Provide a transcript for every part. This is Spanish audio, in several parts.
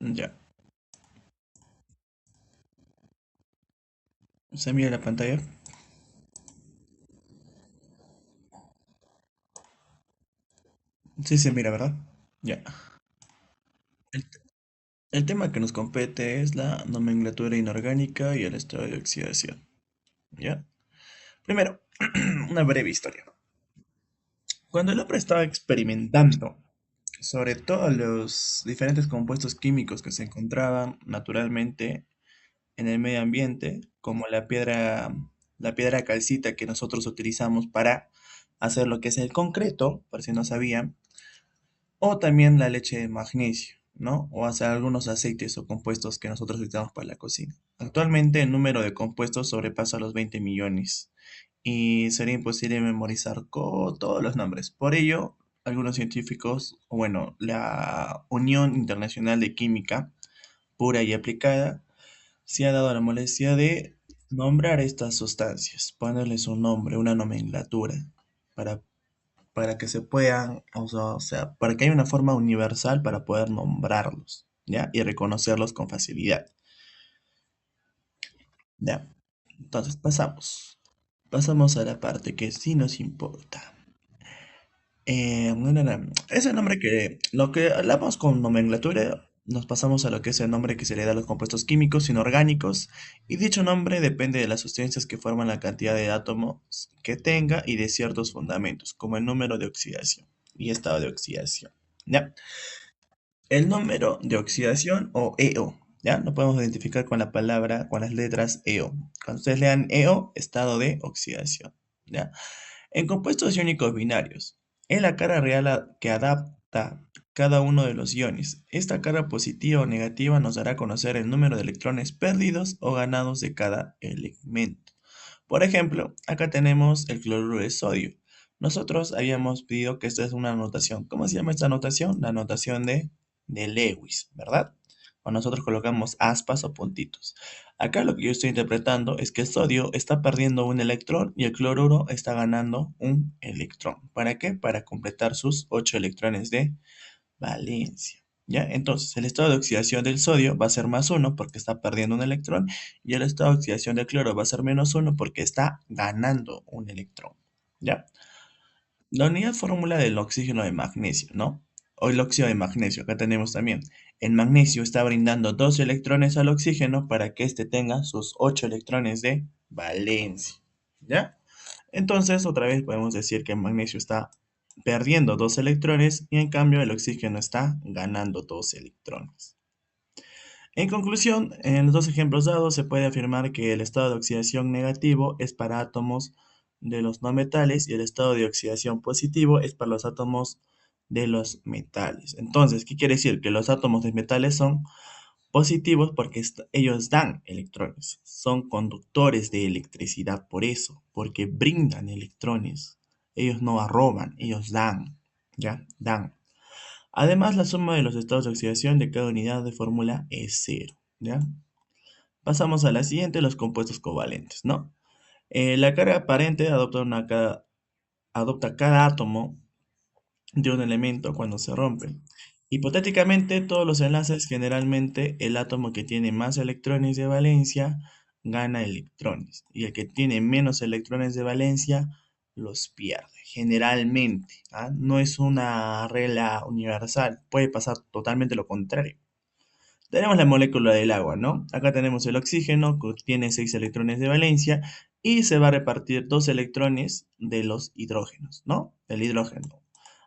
Ya. ¿Se mira la pantalla? Sí, se mira, ¿verdad? Ya. El, el tema que nos compete es la nomenclatura inorgánica y el estado de oxidación. ¿Ya? Primero, una breve historia. Cuando el hombre estaba experimentando sobre todos los diferentes compuestos químicos que se encontraban naturalmente en el medio ambiente, como la piedra calcita que nosotros utilizamos para hacer lo que es el concreto, por si no sabían, o también la leche de magnesio, ¿no? O hacer algunos aceites o compuestos que nosotros utilizamos para la cocina. Actualmente el número de compuestos sobrepasa los 20 millones y sería imposible memorizar todos los nombres. Por ello, algunos científicos, o bueno, la Unión Internacional de Química Pura y Aplicada, se ha dado la molestia de nombrar estas sustancias, ponerles un nombre, una nomenclatura, para, para que se puedan, o sea, para que haya una forma universal para poder nombrarlos, ¿ya? Y reconocerlos con facilidad, ¿ya? Entonces pasamos a la parte que sí nos importa. Es el nombre que, lo que hablamos con nomenclatura, nos pasamos a lo que es el nombre que se le da a los compuestos químicos inorgánicos, y dicho nombre depende de las sustancias que forman la cantidad de átomos que tenga y de ciertos fundamentos, como el número de oxidación y estado de oxidación. ¿Ya? El número de oxidación o EO, ¿ya? Lo podemos identificar con la palabra, con las letras EO. Cuando ustedes lean EO, estado de oxidación, ¿ya? En compuestos iónicos binarios, es la cara real que adapta cada uno de los iones. Esta cara positiva o negativa nos dará a conocer el número de electrones perdidos o ganados de cada elemento. Por ejemplo, acá tenemos el cloruro de sodio. Nosotros habíamos pedido que esta es una anotación. ¿Cómo se llama esta anotación? La anotación de Lewis, ¿verdad? O nosotros colocamos aspas o puntitos. Acá lo que yo estoy interpretando es que el sodio está perdiendo un electrón y el cloruro está ganando un electrón. ¿Para qué? Para completar sus 8 electrones de valencia. ¿Ya? Entonces, el estado de oxidación del sodio va a ser más uno porque está perdiendo un electrón y el estado de oxidación del cloro va a ser menos uno porque está ganando un electrón. ¿Ya? La unidad fórmula del oxígeno de magnesio, ¿no? O el óxido de magnesio, acá tenemos también. El magnesio está brindando 2 electrones al oxígeno para que éste tenga sus 8 electrones de valencia. ¿Ya? Entonces, otra vez podemos decir que el magnesio está perdiendo 2 electrones y en cambio el oxígeno está ganando 2 electrones. En conclusión, en los dos ejemplos dados se puede afirmar que el estado de oxidación negativo es para átomos de los no metales y el estado de oxidación positivo es para los átomos de los metales. Entonces, ¿qué quiere decir? Que los átomos de metales son positivos porque ellos dan electrones, son conductores de electricidad por eso, porque brindan electrones. Ellos no arroban, ellos dan, ¿ya? Dan. Además, la suma de los estados de oxidación de cada unidad de fórmula es cero, ¿ya? Pasamos a la siguiente, los compuestos covalentes, ¿no? La carga aparente adopta cada átomo de un elemento cuando se rompe. Hipotéticamente, todos los enlaces, generalmente el átomo que tiene más electrones de valencia gana electrones y el que tiene menos electrones de valencia los pierde. Generalmente, ¿ah? No es una regla universal, puede pasar totalmente lo contrario. Tenemos la molécula del agua, ¿no? Acá tenemos el oxígeno, que tiene 6 electrones de valencia y se va a repartir 2 electrones de los hidrógenos, ¿no? El hidrógeno.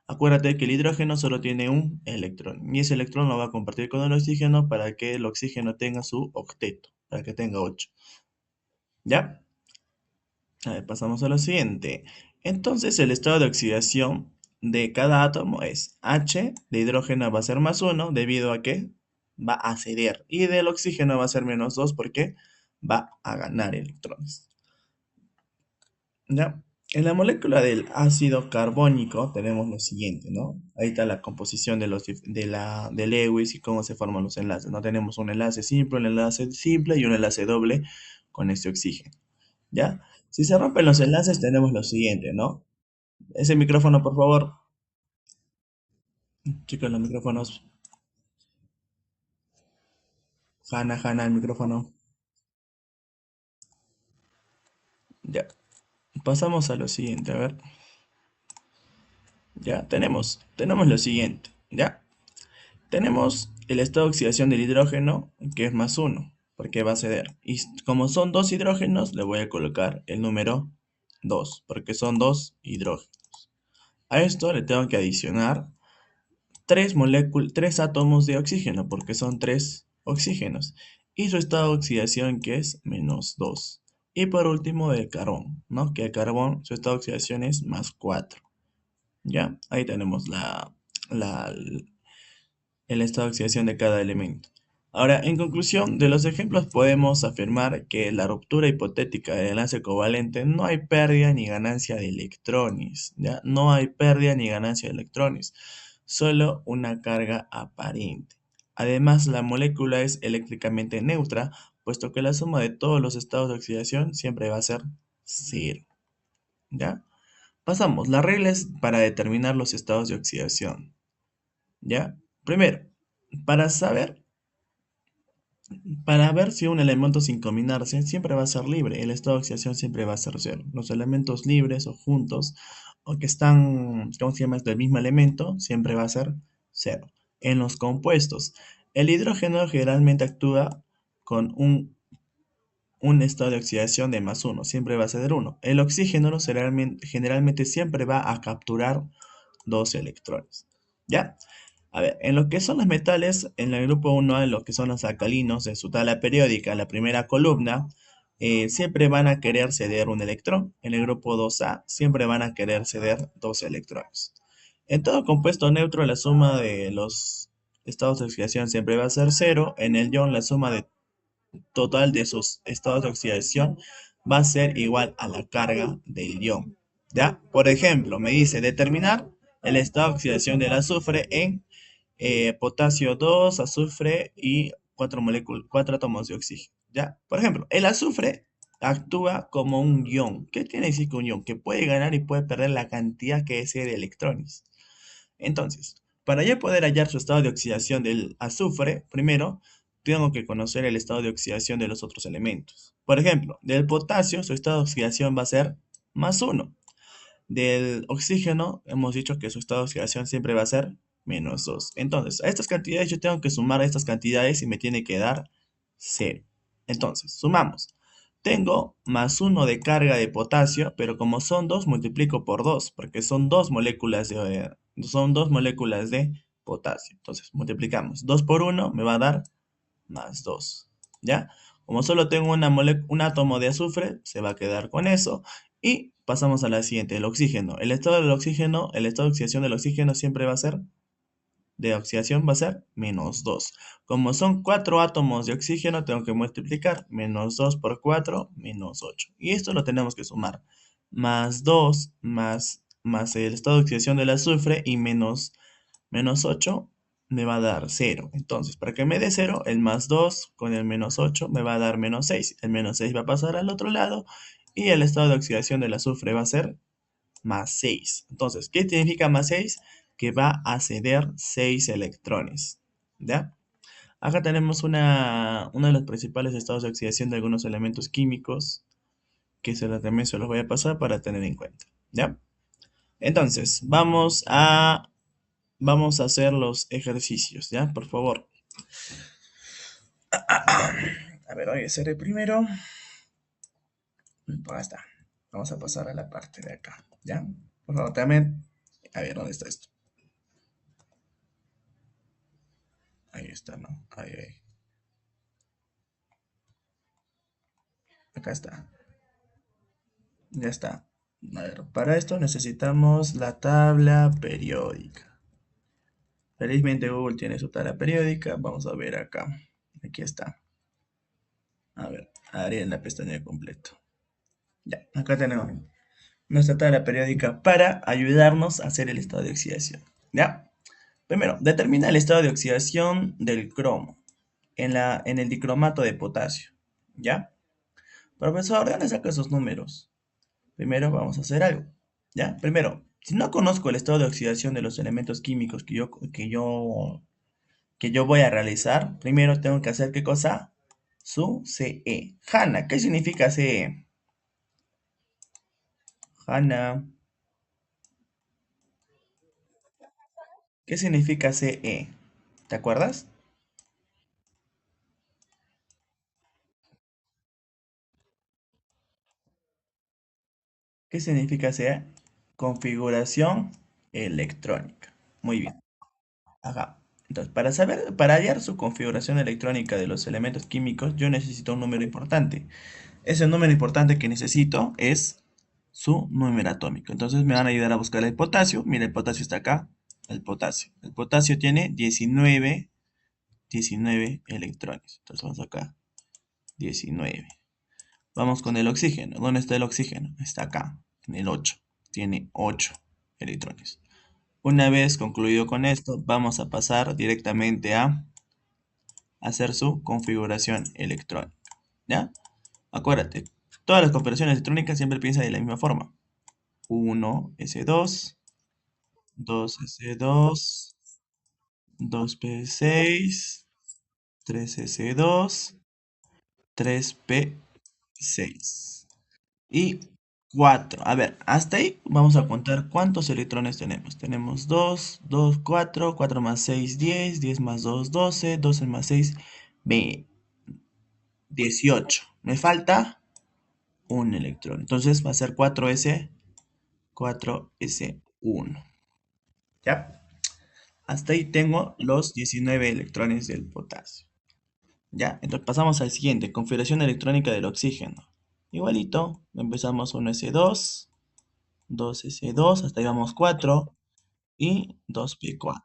Acuérdate que el hidrógeno solo tiene un electrón y ese electrón lo va a compartir con el oxígeno para que el oxígeno tenga su octeto, para que tenga 8. ¿Ya? A ver, pasamos a lo siguiente. Entonces, el estado de oxidación de cada átomo es H de hidrógeno va a ser más uno debido a que va a ceder y del oxígeno va a ser menos 2 porque va a ganar electrones. ¿Ya? En la molécula del ácido carbónico tenemos lo siguiente, ¿no? Ahí está la composición de Lewis y cómo se forman los enlaces. No tenemos un enlace simple y un enlace doble con este oxígeno. ¿Ya? Si se rompen los enlaces, tenemos lo siguiente, ¿no? Ese micrófono, por favor. Chicos, los micrófonos. Hanna, el micrófono. Ya, pasamos a lo siguiente, a ver. Ya, tenemos lo siguiente, ¿ya? Tenemos el estado de oxidación del hidrógeno, que es más uno, porque va a ceder. Y como son dos hidrógenos, le voy a colocar el número 2, porque son dos hidrógenos. A esto le tengo que adicionar tres átomos de oxígeno, porque son tres oxígenos. Y su estado de oxidación, que es menos 2. Y por último, el carbón, ¿no? Que el carbón, su estado de oxidación es más 4. ¿Ya? Ahí tenemos la, el estado de oxidación de cada elemento. Ahora, en conclusión, de los ejemplos podemos afirmar que en la ruptura hipotética del enlace covalente no hay pérdida ni ganancia de electrones, ¿ya? No hay pérdida ni ganancia de electrones, solo una carga aparente. Además, la molécula es eléctricamente neutra, puesto que la suma de todos los estados de oxidación siempre va a ser cero, ¿ya? Pasamos, las reglas para determinar los estados de oxidación, ¿ya? Primero, para saber para ver si un elemento sin combinarse siempre va a ser libre, el estado de oxidación siempre va a ser cero. Los elementos libres o juntos o que están, ¿cómo se llama? Del mismo elemento siempre va a ser cero. En los compuestos, el hidrógeno generalmente actúa con un estado de oxidación de más uno, siempre va a ser uno. El oxígeno generalmente siempre va a capturar dos electrones. ¿Ya? A ver, en lo que son los metales, en el grupo 1A, en lo que son los alcalinos, en su tabla periódica, la primera columna, siempre van a querer ceder un electrón. En el grupo 2A, siempre van a querer ceder dos electrones. En todo compuesto neutro, la suma de los estados de oxidación siempre va a ser cero. En el ion, la suma de total de sus estados de oxidación va a ser igual a la carga del ion. ¿Ya? Por ejemplo, me dice determinar el estado de oxidación del azufre en potasio 2, azufre y 4 átomos de oxígeno. ¿Ya? Por ejemplo, el azufre actúa como un ion. ¿Qué quiere decir que un ion? Que puede ganar y puede perder la cantidad que desee de electrones. Entonces, para yo poder hallar su estado de oxidación del azufre, primero tengo que conocer el estado de oxidación de los otros elementos. Por ejemplo, del potasio, su estado de oxidación va a ser más uno. Del oxígeno, hemos dicho que su estado de oxidación siempre va a ser menos 2. Entonces, a estas cantidades yo tengo que sumar estas cantidades y me tiene que dar cero. Entonces, sumamos. Tengo más uno de carga de potasio, pero como son 2 multiplico por 2 porque son dos moléculas de potasio. Entonces, multiplicamos. 2 por uno me va a dar más 2. ¿Ya? Como solo tengo un átomo de azufre, se va a quedar con eso. Y pasamos a la siguiente, el oxígeno. El estado del oxígeno, el estado de oxidación del oxígeno siempre va a ser, de oxidación va a ser menos 2. Como son 4 átomos de oxígeno, tengo que multiplicar menos 2 por 4, menos 8. Y esto lo tenemos que sumar. Más 2 más el estado de oxidación del azufre y menos 8 me va a dar 0. Entonces, para que me dé 0, el más 2 con el menos 8 me va a dar menos 6. El menos 6 va a pasar al otro lado y el estado de oxidación del azufre va a ser más 6. Entonces, ¿qué significa más 6? Que va a ceder 6 electrones. ¿Ya? Acá tenemos uno de los principales estados de oxidación de algunos elementos químicos que también se los voy a pasar para tener en cuenta. ¿Ya? Entonces, vamos a hacer los ejercicios, ¿ya? Por favor. A ver, voy a hacer el primero. Pues está. Vamos a pasar a la parte de acá, ¿ya? Por favor, también. A ver, ¿dónde está esto? Ahí está, ¿no? Ahí. Acá está. Ya está. A ver, para esto necesitamos la tabla periódica. Felizmente Google tiene su tabla periódica. Vamos a ver acá. Aquí está. A ver, haré en la pestaña de completo. Ya, acá tenemos nuestra tabla periódica para ayudarnos a hacer el estado de oxidación. ¿Ya? Primero, determina el estado de oxidación del cromo en el dicromato de potasio. ¿Ya? Profesor, ¿de dónde saca esos números? Primero vamos a hacer algo. ¿Ya? Primero, si no conozco el estado de oxidación de los elementos químicos que yo que yo voy a realizar, primero tengo que hacer ¿qué cosa? Su CE. Hanna, ¿qué significa CE? Hanna, ¿qué significa CE? ¿Te acuerdas? ¿Qué significa CE? Configuración electrónica. Muy bien. Ajá. Entonces, para hallar su configuración electrónica de los elementos químicos, yo necesito un número importante. Ese número importante que necesito es su número atómico. Entonces me van a ayudar a buscar el potasio. Mira, el potasio está acá. El potasio. El potasio tiene 19 electrones. Entonces vamos acá. 19. Vamos con el oxígeno. ¿Dónde está el oxígeno? Está acá, en el 8. Tiene 8 electrones. Una vez concluido con esto, vamos a pasar directamente a hacer su configuración electrónica. ¿Ya? Acuérdate, todas las configuraciones electrónicas siempre piensan de la misma forma. 1s2, 2s2, 2p6, 3s2, 3p6 y 4. A ver, hasta ahí vamos a contar cuántos electrones tenemos. Tenemos 2, 2, 4, 4 más 6, 10, 10 más 2, 12, 12 más 6, 18. Me falta un electrón. Entonces va a ser 4s1. ¿Ya? Hasta ahí tengo los 19 electrones del potasio. ¿Ya? Entonces pasamos al siguiente, configuración electrónica del oxígeno. Igualito, empezamos 1s2, 2s2, hasta ahí vamos 4 y 2p4.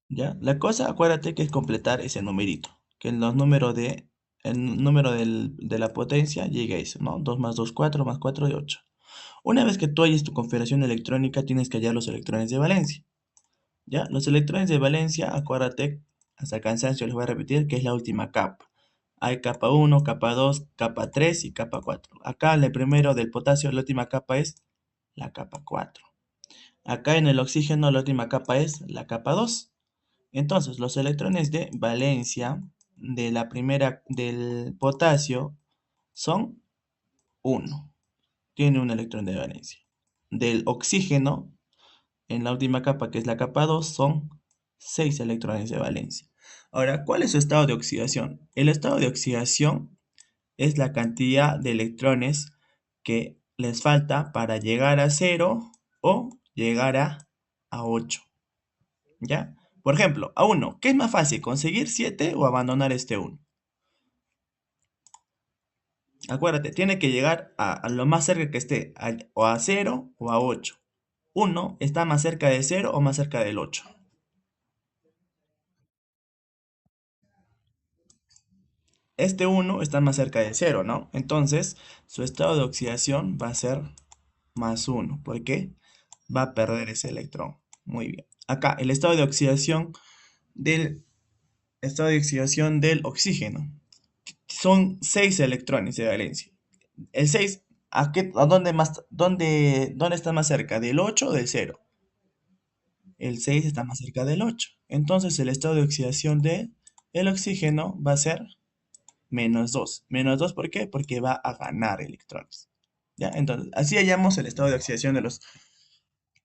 ¿Ya? La cosa, acuérdate que es completar ese numerito, que los números el número de la potencia llegue a eso, ¿no? 2 más 2, 4 más 4 y 8. Una vez que tú hayas tu configuración electrónica, tienes que hallar los electrones de valencia. ¿Ya? Los electrones de valencia, acuérdate, hasta cansancio les voy a repetir que es la última capa. Hay capa 1, capa 2, capa 3 y capa 4. Acá en el primero del potasio, la última capa es la capa 4. Acá en el oxígeno, la última capa es la capa 2. Entonces, los electrones de valencia de la primera del potasio son 1. Tiene un electrón de valencia. Del oxígeno, en la última capa, que es la capa 2, son 6 electrones de valencia. Ahora, ¿cuál es su estado de oxidación? El estado de oxidación es la cantidad de electrones que les falta para llegar a 0 o llegar a 8. ¿Ya? Por ejemplo, a 1, ¿qué es más fácil, conseguir 7 o abandonar este 1? Acuérdate, tiene que llegar a lo más cerca que esté, o a 0 o a 8. 1 está más cerca de 0 o más cerca del 8. Este 1 está más cerca de 0, ¿no? Entonces, su estado de oxidación va a ser más 1. ¿Por qué? Va a perder ese electrón. Muy bien. Acá, el del estado de oxidación del oxígeno. Son 6 electrones de valencia. El 6, ¿a dónde está más cerca? ¿Del 8 o del 0? El 6 está más cerca del 8. Entonces, el estado de oxidación del oxígeno va a ser menos 2. Menos 2, ¿por qué? Porque va a ganar electrones. ¿Ya? Entonces, así hallamos el estado de oxidación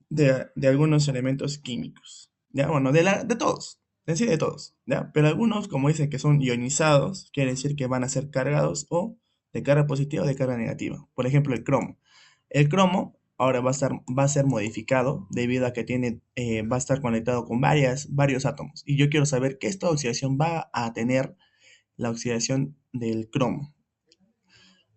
de algunos elementos químicos. ¿Ya? Bueno, de todos. En sí, de todos. ¿Ya? Pero algunos, como dicen que son ionizados, quiere decir que van a ser cargados o de carga positiva o de carga negativa. Por ejemplo, el cromo. El cromo ahora va a ser modificado debido a que va a estar conectado con varios átomos. Y yo quiero saber qué estado de oxidación va a tener la oxidación del cromo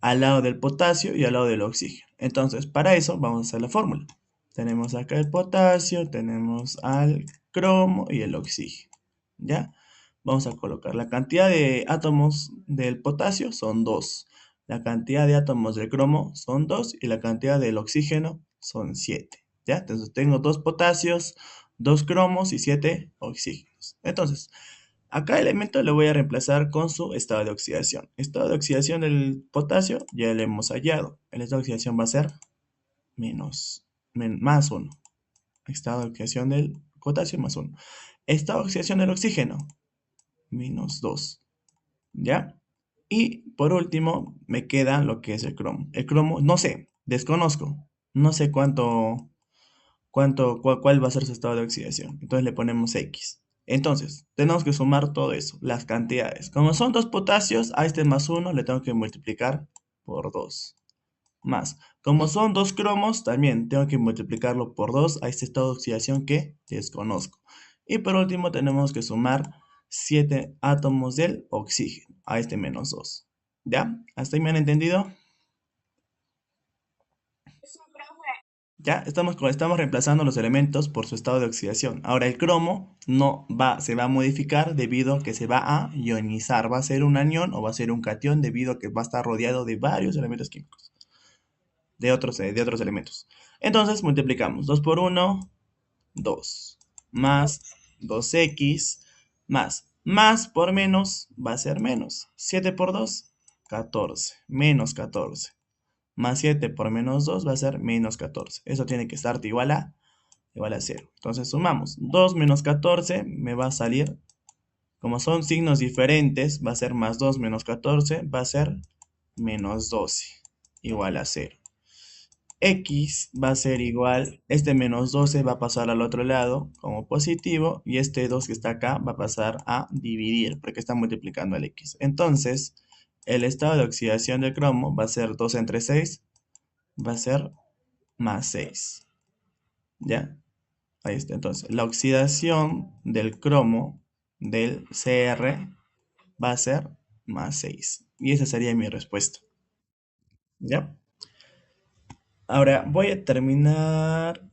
al lado del potasio y al lado del oxígeno. Entonces, para eso vamos a hacer la fórmula. Tenemos acá el potasio, tenemos al cromo y el oxígeno. ¿Ya? Vamos a colocar la cantidad de átomos del potasio son 2. La cantidad de átomos del cromo son 2 y la cantidad del oxígeno son 7. ¿Ya? Entonces tengo 2 potasios, 2 cromos y 7 oxígenos. Entonces, a cada elemento le voy a reemplazar con su estado de oxidación. Estado de oxidación del potasio ya lo hemos hallado. El estado de oxidación va a ser más 1. Estado de oxidación del potasio más 1. Esta oxidación del oxígeno, -2, ¿ya? Y por último, me queda lo que es el cromo. El cromo, no sé, desconozco. No sé cuál va a ser su estado de oxidación. Entonces le ponemos X. Entonces, tenemos que sumar todo eso, las cantidades. Como son dos potasios, a este más uno le tengo que multiplicar por 2. Más. Como son dos cromos, también tengo que multiplicarlo por 2 a este estado de oxidación que desconozco. Y por último, tenemos que sumar 7 átomos del oxígeno a este -2. ¿Ya? ¿Hasta ahí me han entendido? Ya estamos reemplazando los elementos por su estado de oxidación. Ahora el cromo no va, se va a modificar debido a que se va a ionizar. Va a ser un anión o va a ser un cation debido a que va a estar rodeado de varios elementos químicos, de otros elementos. Entonces multiplicamos 2 por uno, 2, más 2x, más por menos va a ser menos. 7 por 2, 14, menos 14. Más 7 por -2 va a ser -14. Eso tiene que estar igual a 0. Entonces sumamos. 2 menos 14 me va a salir, como son signos diferentes, va a ser +2 menos 14, va a ser -12, igual a 0. X va a ser igual, este -12 va a pasar al otro lado como positivo y este 2 que está acá va a pasar a dividir porque está multiplicando el X. Entonces, el estado de oxidación del cromo va a ser 2 entre 6, va a ser +6. ¿Ya? Ahí está. Entonces, la oxidación del cromo del Cr va a ser +6. Y esa sería mi respuesta. ¿Ya? Ahora voy a terminar